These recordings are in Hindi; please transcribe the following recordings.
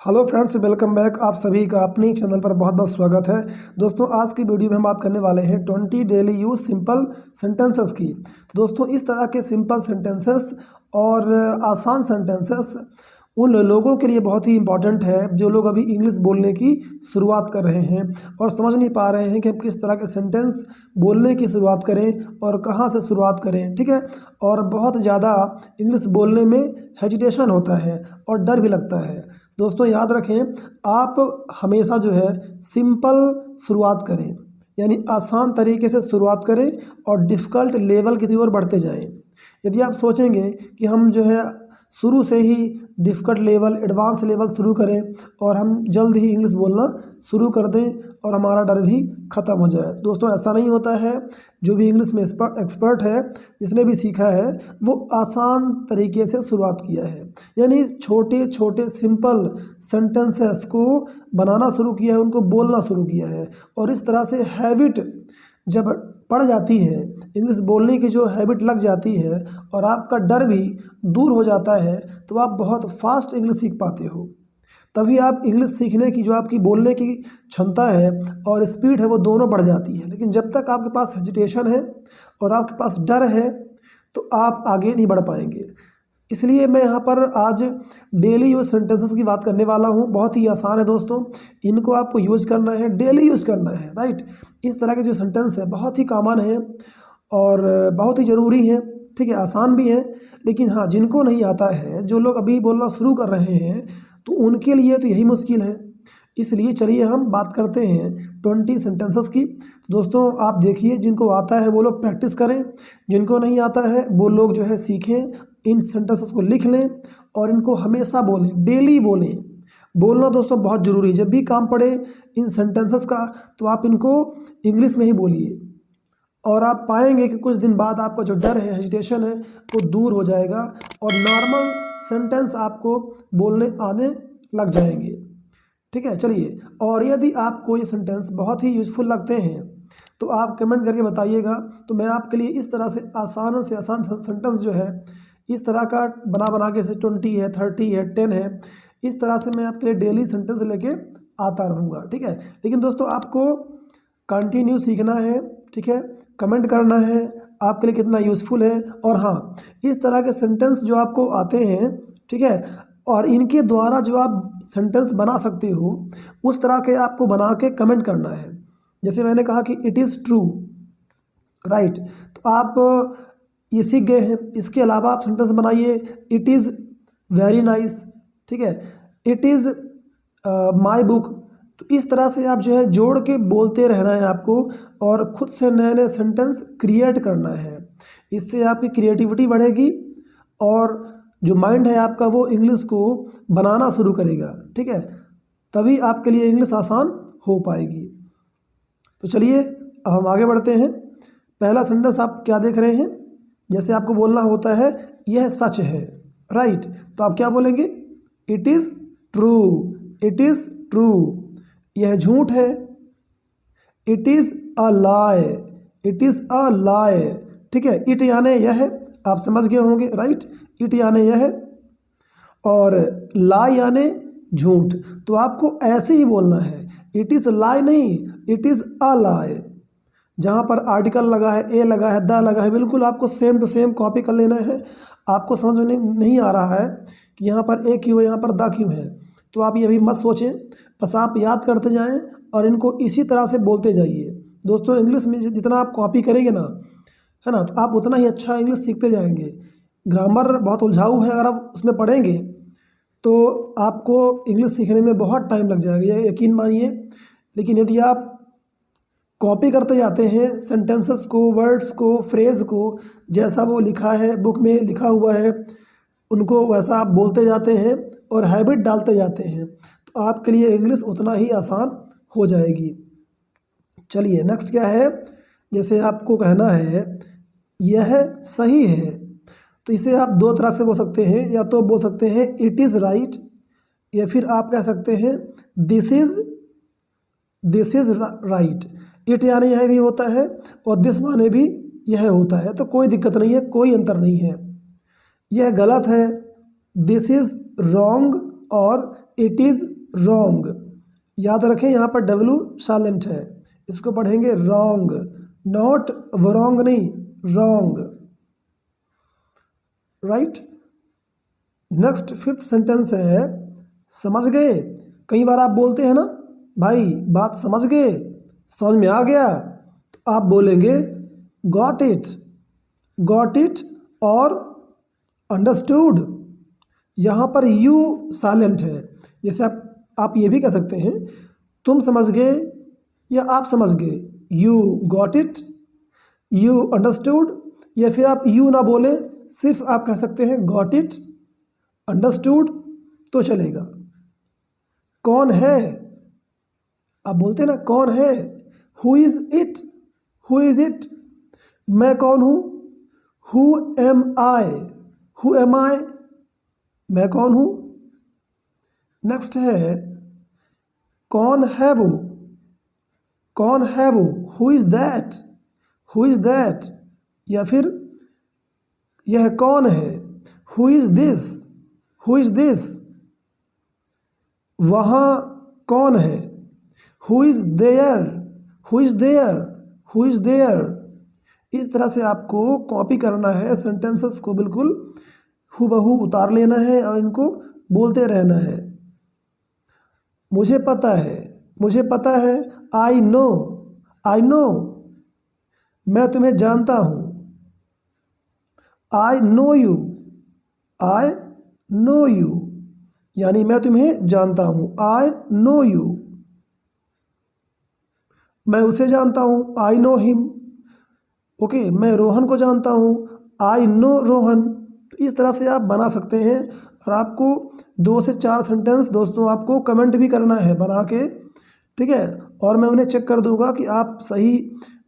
Hello friends, welcome back. आप सभी का अपने चैनल पर बहुत बहुत स्वागत है। दोस्तों, आज की वीडियो में हम बात करने वाले हैं 20 डेली यूज सिंपल सेंटेंसेस की। तो दोस्तों, इस तरह के सिंपल सेंटेंसेस और आसान सेंटेंसेस उन लोगों के लिए बहुत ही इंपॉर्टेंट है जो लोग अभी इंग्लिश बोलने की शुरुआत कर रहे हैं और समझ नहीं पा रहे हैं कि हम किस तरह के सेंटेंस बोलने की शुरुआत करें और कहाँ से शुरुआत करें। ठीक है, और बहुत ज़्यादा इंग्लिश बोलने में हेजिटेशन होता है और डर भी लगता है। दोस्तों, याद रखें, आप हमेशा जो है सिंपल शुरुआत करें, यानी आसान तरीके से शुरुआत करें और डिफ़िकल्ट लेवल की ओर बढ़ते जाएं। यदि आप सोचेंगे कि हम जो है शुरू से ही डिफ़िकल्ट लेवल, एडवांस लेवल शुरू करें और हम जल्द ही इंग्लिश बोलना शुरू कर दें और हमारा डर भी ख़त्म हो जाए, तो दोस्तों ऐसा नहीं होता है। जो भी इंग्लिश में एक्सपर्ट है, जिसने भी सीखा है, वो आसान तरीके से शुरुआत किया है, यानी छोटे छोटे सिंपल सेंटेंसेस को बनाना शुरू किया है, उनको बोलना शुरू किया है। और इस तरह से हैबिट जब पड़ जाती है, इंग्लिश बोलने की जो हैबिट लग जाती है और आपका डर भी दूर हो जाता है, तो आप बहुत फास्ट इंग्लिश सीख पाते हो। तभी आप इंग्लिश सीखने की जो आपकी बोलने की क्षमता है और स्पीड है, वो दोनों बढ़ जाती है। लेकिन जब तक आपके पास हेजिटेशन है और आपके पास डर है, तो आप आगे नहीं बढ़ पाएंगे। इसलिए मैं यहाँ पर आज डेली यूज सेंटेंसेस की बात करने वाला हूँ। बहुत ही आसान है दोस्तों, इनको आपको यूज़ करना है, डेली यूज़ करना है, राइट। इस तरह के जो सेंटेंस है बहुत ही कॉमन है और बहुत ही ज़रूरी है। ठीक है, आसान भी है, लेकिन हाँ, जिनको नहीं आता है, जो लोग अभी बोलना शुरू कर रहे हैं, तो उनके लिए तो यही मुश्किल है। इसलिए चलिए हम बात करते हैं 20 सेंटेंसेस की। तो दोस्तों, आप देखिए, जिनको आता है वो लोग प्रैक्टिस करें, जिनको नहीं आता है वो लोग जो है सीखें, इन सेंटेंसेस को लिख लें और इनको हमेशा बोलें, डेली बोलें। बोलना दोस्तों बहुत ज़रूरी है। जब भी काम पड़े इन सेंटेंसेस का, तो आप इनको इंग्लिश में ही बोलिए और आप पाएंगे कि कुछ दिन बाद आपका जो डर है, हेजिटेशन है, वो दूर हो जाएगा और नॉर्मल सेंटेंस आपको बोलने आने लग जाएंगे। ठीक है, चलिए। और यदि आपको ये सेंटेंस बहुत ही यूज़फुल लगते हैं, तो आप कमेंट करके बताइएगा। तो मैं आपके लिए इस तरह से आसान सेंटेंस जो है, इस तरह का बना बना के, जैसे 20 है, 30 है, 10 है, इस तरह से मैं आपके लिए डेली सेंटेंस लेके आता रहूँगा। ठीक है, लेकिन दोस्तों आपको कंटिन्यू सीखना है। ठीक है, कमेंट करना है आपके लिए कितना यूज़फुल है। और हाँ, इस तरह के सेंटेंस जो आपको आते हैं, ठीक है, और इनके द्वारा जो आप सेंटेंस बना सकते हो, उस तरह के आपको बना के कमेंट करना है। जैसे मैंने कहा कि इट इज़ ट्रू, राइट, तो आप ये सीख गए हैं। इसके अलावा आप सेंटेंस बनाइए, इट इज़ वेरी नाइस, ठीक है, इट इज़ माई बुक। तो इस तरह से आप जो है जोड़ के बोलते रहना है आपको और खुद से नए नए सेंटेंस क्रिएट करना है। इससे आपकी क्रिएटिविटी बढ़ेगी और जो माइंड है आपका, वो इंग्लिश को बनाना शुरू करेगा। ठीक है, तभी आपके लिए इंग्लिश आसान हो पाएगी। तो चलिए, अब हम आगे बढ़ते हैं। पहला सेंटेंस आप क्या देख रहे हैं? जैसे आपको बोलना होता है यह सच है, राइट, तो आप क्या बोलेंगे? It is true, it is true. यह झूठ है, it is a lie, it is a lie. ठीक है, इट यानी यह है, आप समझ गए होंगे, राइट। इट यानी यह है और लाई यानी झूठ। तो आपको ऐसे ही बोलना है, इट इज़ लाई नहीं, इट इज़ अ लाई। जहाँ पर आर्टिकल लगा है, ए लगा है, द लगा है, बिल्कुल आपको सेम टू सेम कॉपी कर लेना है। आपको समझ में नहीं आ रहा है कि यहाँ पर ए क्यों है, यहाँ पर द क्यों है, तो आप ये भी मत सोचें, बस आप याद करते जाएं और इनको इसी तरह से बोलते जाइए। दोस्तों, इंग्लिश में जितना आप कॉपी करेंगे ना, है ना, तो आप उतना ही अच्छा इंग्लिश सीखते जाएंगे। ग्रामर बहुत उलझाऊ है, अगर आप उसमें पढ़ेंगे तो आपको इंग्लिश सीखने में बहुत टाइम लग जाएगा, ये यकीन मानिए। लेकिन यदि आप कॉपी करते जाते हैं सेंटेंसेस को, वर्ड्स को, फ्रेज़ को, जैसा वो लिखा है, बुक में लिखा हुआ है, उनको वैसा आप बोलते जाते हैं और हैबिट डालते जाते हैं, तो आपके लिए इंग्लिश उतना ही आसान हो जाएगी। चलिए, नेक्स्ट क्या है? जैसे आपको कहना है यह सही है, तो इसे आप दो तरह से बोल सकते हैं। या तो बोल सकते हैं इट इज़ राइट, या फिर आप कह सकते हैं दिस इज़ राइट। इट यानी यह भी होता है और दिस माने भी यह होता है, तो कोई दिक्कत नहीं है, कोई अंतर नहीं है। यह गलत है, दिस इज़ रॉन्ग, और इट इज़ रॉन्ग। याद रखें यहाँ पर डब्लू साइलेंट है, इसको पढ़ेंगे रॉन्ग, नॉट वरॉन्ग नहीं, wrong, right. Next fifth sentence है समझ गए। कई बार आप बोलते हैं ना भाई बात समझ गए, समझ में आ गया, तो आप बोलेंगे गॉट इट और अंडरस्टूड। यहाँ पर यू साइलेंट है। जैसे आप ये भी कह सकते हैं तुम समझ गए या आप समझ गए, you got it, you understood, या फिर आप यू ना बोले, सिर्फ आप कह सकते हैं गॉट इट, अंडरस्टूड तो चलेगा। कौन है, आप बोलते हैं ना कौन है, who is it, who is it, मैं कौन हूँ, who am I, who am I, मैं कौन हूँ। नेक्स्ट है कौन है वो, कौन है वो, who is that, who is that, या फिर यह कौन है, who is this, who is this, वहाँ कौन है, who is there, who is there, who is there. इस तरह से आपको कॉपी करना है, सेंटेंसेस को बिल्कुल हूबहू उतार लेना है और इनको बोलते रहना है। मुझे पता है, मुझे पता है, आई नो, आई नो, मैं तुम्हें जानता हूँ, I know you, I know you, यानी मैं तुम्हें जानता हूँ, आई नो यू। मैं उसे जानता हूँ, आई नो हिम, ओके। मैं रोहन को जानता हूँ, आई नो रोहन। तो इस तरह से आप बना सकते हैं। और आपको 2 से 4 सेंटेंस दोस्तों आपको कमेंट भी करना है बना के, ठीक है, और मैं उन्हें चेक कर दूंगा कि आप सही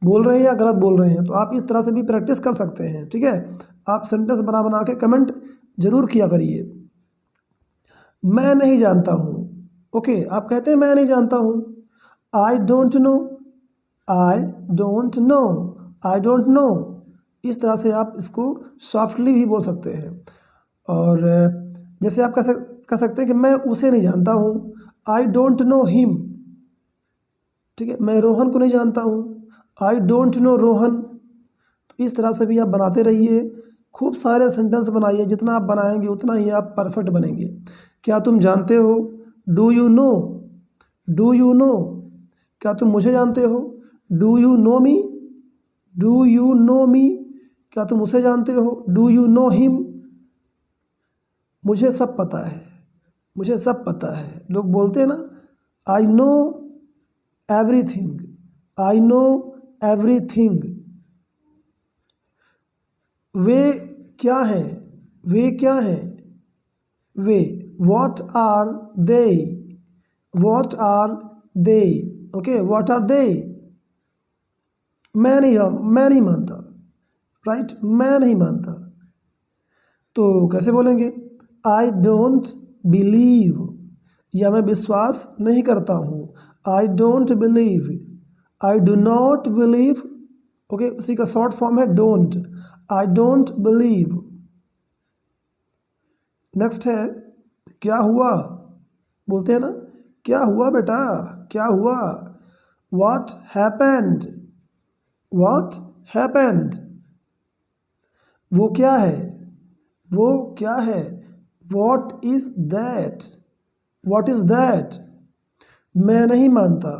बोल रहे हैं या गलत बोल रहे हैं। तो आप इस तरह से भी प्रैक्टिस कर सकते हैं, ठीक है। आप सेंटेंस बना बना के कमेंट जरूर किया करिए। मैं नहीं जानता हूँ, ओके, आप कहते हैं मैं नहीं जानता हूँ, I don't know, I don't know, I don't know. इस तरह से आप इसको सॉफ्टली भी बोल सकते हैं। और जैसे आप कह सकते हैं कि मैं उसे नहीं जानता हूँ, आई डोंट नो हिम, ठीक है। मैं रोहन को नहीं जानता हूँ, आई डोंट नो रोहन। तो इस तरह से भी आप बनाते रहिए, खूब सारे सेंटेंस बनाइए, जितना आप बनाएंगे उतना ही आप परफेक्ट बनेंगे। क्या तुम जानते हो, do you know, do you know, क्या तुम मुझे जानते हो, do you know me, do you know me, क्या तुम उसे जानते हो, डू यू नो हिम। मुझे सब पता है, मुझे सब पता है। लोग बोलते हैं ना I know everything, I know everything. वे क्या हैं, वे क्या हैं, वे, what are they, what are they, okay, what are they. मैं नहीं मानता, राइट, मैं नहीं मानता। तो कैसे बोलेंगे, आई डोंट बिलीव, या मैं विश्वास नहीं करता हूँ, I don't believe, I do not believe, okay, उसी का शॉर्ट फॉर्म है don't, I don't believe. Next है क्या हुआ, बोलते हैं ना क्या हुआ बेटा, क्या हुआ, व्हाट हैपेंड, व्हाट हैपेंड। वो क्या है, वो क्या है, what is that, what is that. मैं नहीं मानता,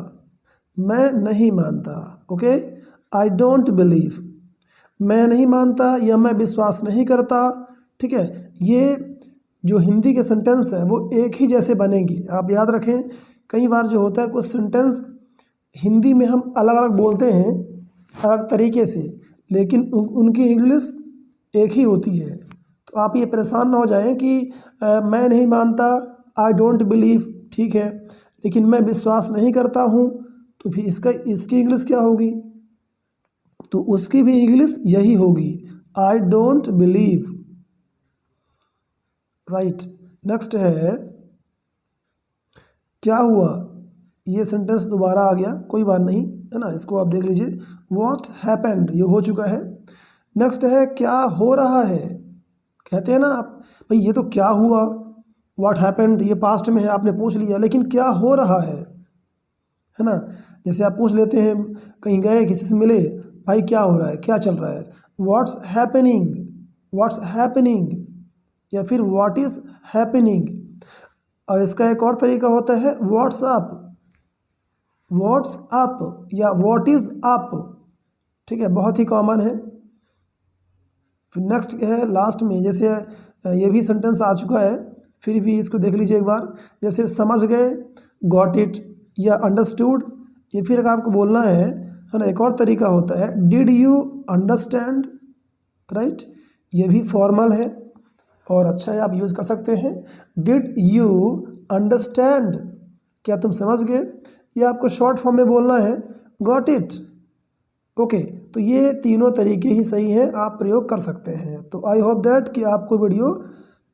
मैं नहीं मानता, ओके, आई डोंट बिलीव, मैं नहीं मानता या मैं विश्वास नहीं करता, ठीक है। ये जो हिंदी के सेंटेंस है वो एक ही जैसे बनेंगे, आप याद रखें। कई बार जो होता है कुछ सेंटेंस हिंदी में हम अलग अलग बोलते हैं अलग तरीके से, लेकिन उनकी इंग्लिश एक ही होती है। तो आप ये परेशान ना हो जाएं कि मैं नहीं मानता, आई डोंट बिलीव, ठीक है, लेकिन मैं विश्वास नहीं करता हूँ, तो फिर इसकी इंग्लिश क्या होगी, तो उसकी भी इंग्लिश यही होगी, I don't believe, right. Next है क्या हुआ, ये सेंटेंस दोबारा आ गया, कोई बात नहीं है ना, इसको आप देख लीजिए, व्हाट हैपेंड ये हो चुका है। नेक्स्ट है क्या हो रहा है, कहते हैं ना आप भाई ये तो क्या हुआ, व्हाट हैपेंड ये पास्ट में है, आपने पूछ लिया, लेकिन क्या हो रहा है ना। जैसे आप पूछ लेते हैं, कहीं गए, किसी से मिले, भाई क्या हो रहा है, क्या चल रहा है, व्हाट्स हैपनिंग, व्हाट्स हैपनिंग, या फिर व्हाट इज़ हैपनिंग। और इसका एक और तरीका होता है व्हाट्सअप, व्हाट्सअप या व्हाट इज़ अप, ठीक है, बहुत ही कॉमन है। फिर नेक्स्ट है लास्ट में, जैसे ये भी सेंटेंस आ चुका है, फिर भी इसको देख लीजिए एक बार। जैसे समझ गए, गॉट इट या अंडरस्टूड। ये फिर अगर आपको बोलना है ना, एक और तरीका होता है डिड यू अंडरस्टैंड, राइट। ये भी फॉर्मल है और अच्छा है, आप यूज़ कर सकते हैं। डिड यू अंडरस्टैंड, क्या तुम समझ गए। या आपको शॉर्ट फॉर्म में बोलना है गॉट इट, ओके। तो ये तीनों तरीके ही सही हैं, आप प्रयोग कर सकते हैं। तो आई होप दैट कि आपको वीडियो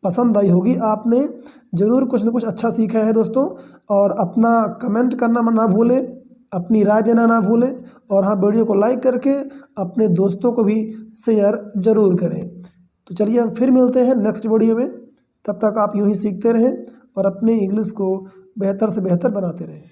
पसंद आई होगी, आपने ज़रूर कुछ ना कुछ अच्छा सीखा है दोस्तों। और अपना कमेंट करना ना भूलें, अपनी राय देना ना भूलें, और हाँ, वीडियो को लाइक करके अपने दोस्तों को भी शेयर ज़रूर करें। तो चलिए हम फिर मिलते हैं नेक्स्ट वीडियो में। तब तक आप यूँ ही सीखते रहें और अपने इंग्लिश को बेहतर से बेहतर बनाते रहें।